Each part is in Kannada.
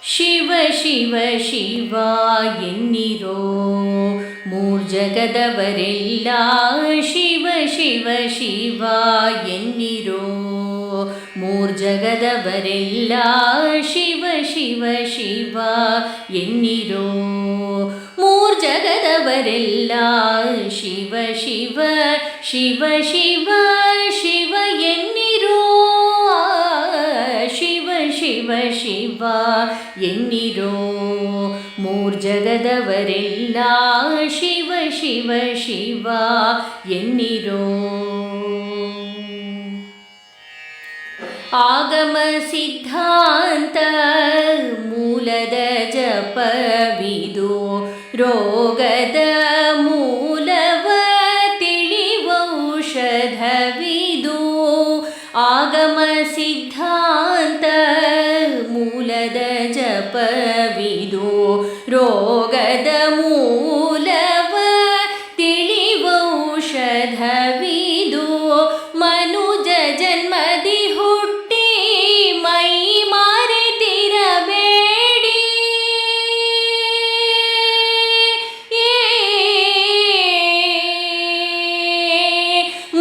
ಶಿವ ಶಿವ ಶಿವ ಎನ್ನಿರೋ ಮೂರ್ಜಗದವರೆಲ್ಲ ಶಿವ ಶಿವ ಶಿವ ಎನ್ನಿರೋ ಮೂರ್ಜಗದವರೆಲ್ಲ ಶಿವ ಶಿವ ಶಿವ ಎನ್ನಿರೋ ಮೂರ್ಜಗದವರೆಲ್ಲ ಶಿವ ಶಿವ ಶಿವ ಶಿವ ಶಿವ ಎನ್ನಿರೋ ಶಿವ ಶಿವ ಶಿವ ಎನ್ನಿರೋ ಮೂರ್ಜಗದವರೆಲ್ಲ ಶಿವ ಶಿವ ಶಿವ ಎನ್ನಿರೋ ಆಗಮ ಸಿದ್ಧಾಂತ ಮೂಲದ ಜಪವಿದು ರೋಗದ ಮೂಲವ ತಿಳಿವೌಷಧವಿದು ಆಗಮ ಸಿದ್ಧಾಂತ ಮೂಲದ ಜಪವಿದು ರೋಗದ ಮೂಲವ ತಿಳಿವೌಷಧವಿದು ಮನುಜ ಜನ್ಮದಿ ಹುಟ್ಟಿ ಮೈ ಮಾರೆತಿರಬೇಡಿ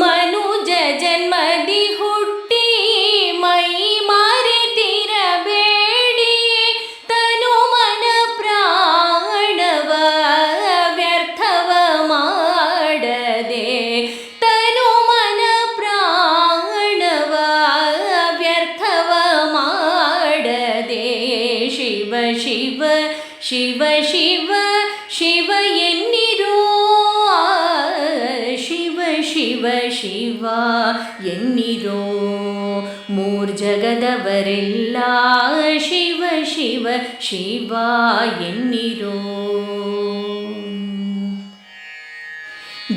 ಮನುಜ ಜನ್ಮದಿ ಹುಟ್ಟಿ ಮೈ ಮಾರೆತಿರಬೇಡಿ ತನು ಮನ ಪ್ರಾಣವ ವ್ಯರ್ಥವ ಮಾಡದೆ ತನು ಮನ ಪ್ರಾಣವ ವ್ಯರ್ಥವ ಮಾಡದೆ ಶಿವ ಶಿವ ಶಿವ ಶಿವ ಶಿವ ಎನ್ನಿರೋ ಶಿವ ಶಿವ ಶಿವ ಎನ್ನಿರೋ ಮೂರ್ಜಗದವರೆಲ್ಲ ಶಿವ ಶಿವ ಶಿವ ಎನ್ನಿರೋ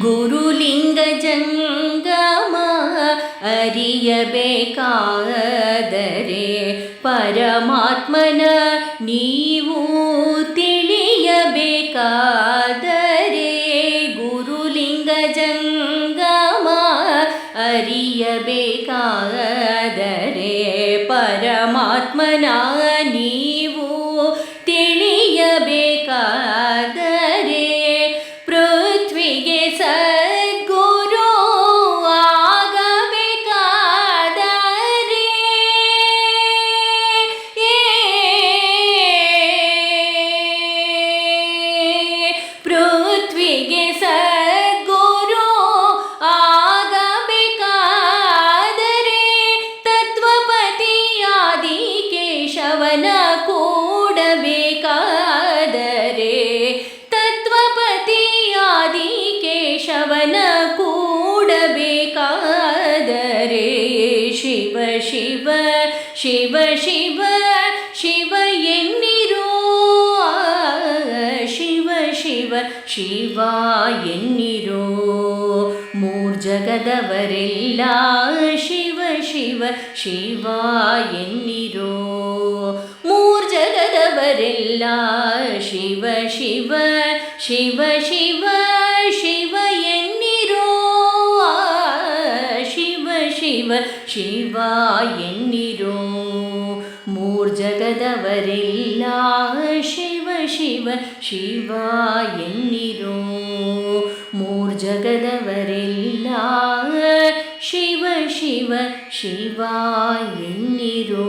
ಗುರುಲಿಂಗ ಜಂಗಮ ಅರಿಯಬೇಕಾದರೆ ಪರಮಾತ್ಮನ ನೀವು ತಿಳಿಯಬೇಕಾದರೆ ಗುರುಲಿಂಗ ಜಂಗಮ ಅರಿಯಬೇಕಾದರೆ ಪರಮಾತ್ಮನ ನೀವು ತಿಳಿಯಬೇಕಾದರೆ ಪೃಥ್ವಿಗೆ ಸದ್ಗುರು ಆಗಬೇಕಾದರೆ ಪೃಥ್ವಿಗೆ ಸದ್ಗುರು ಆಗಬೇಕಾದರೆ ತತ್ವಪತಿಯಾದಿ ಕೇಶವನ ಕೂಡಬೇಕಾದರೆ ತತ್ವಪತಿಯಾದಿ ಕೇಶವನ ಕೂಡಬೇಕಾದರೆ ಶಿವ ಶಿವ ಶಿವ ಶಿವ ಶಿವ ಎನ್ನಿರೋ ಶಿವ ಶಿವ ಶಿವ ಎನ್ನಿರೋ ಮೂರ್ಜಗದವರೆಲ್ಲ ಶಿವ ಶಿವ ಶಿವ ಎನ್ನಿರೋ ಮೂರ್ಜಗದವರೆಲ್ಲ ಶಿವ ಶಿವ ಶಿವ ಶಿವ ಶಿವ ಎನ್ನಿರೋ ಶಿವ ಶಿವ ಶಿವ ಎನ್ನಿರೋ ಮೂರ್ಜಗದವರೆಲ್ಲ ಶಿವ ಶಿವ ಶಿವ ಎನ್ನಿರೋ ಮೂರ್ಜಗದವರೆಲ್ಲ ಶಿವ ಶಿವ ಶಿವ ಎನ್ನಿರೋ.